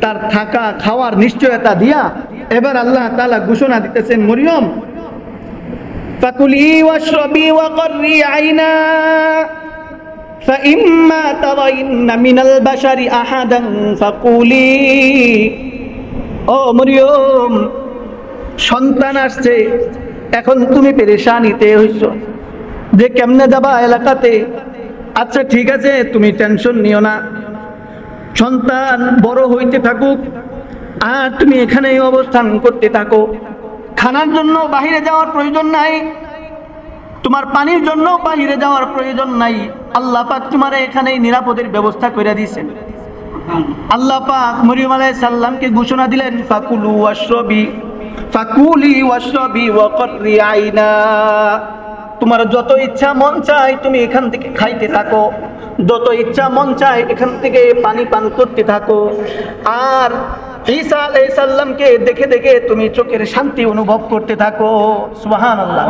তার থাকা খাওয়ার নিশ্চয়তা দিয়া এবার আল্লাহ তাআলা ঘোষণা দিতেছেন, মরিয়ম ফাকুলি ওয়াশরাবি ওয়াকররি আইনা ফাইম্মা তারাইন্না মিনাল বাশারি আহাদান ফাকুলি, ও মরিয়ম সন্তান আসছে, এখন তুমি পেরেশানিতে হইছো যে কেমনে যাবা এলাকাতে। আচ্ছা ঠিক আছে, তুমি টেনশন নিও না, সন্তান বড় হইতে থাকুক আর তুমি এখানেই অবস্থান করতে থাকো। খানার জন্য বাহিরে যাওয়ার প্রয়োজন নাই, তোমার পানির জন্য বাহিরে যাওয়ার প্রয়োজন নাই। আল্লাহ পাক তোমার এখানেই নিরাপদের ব্যবস্থা করে দিয়েছেন। আল্লাহ পাক মরিয়ম আলাইহিস সালামকে ঘোষণা দিলেন, ফাকুলু ওয়াশরাবি ফাকুলি ওয়াশরাবি ওয়াকররি আইনা, তোমার যত ইচ্ছা মন চায় তুমি এখান থেকে খাইতে থাকো, যত ইচ্ছা মন চায় এখান থেকে পানি পান করতে থাকো। আর ঈসা আলাইহিস সালামকে দেখে দেখে তুমি চোখের শান্তি অনুভব করতে থাকো। সুবহানাল্লাহ।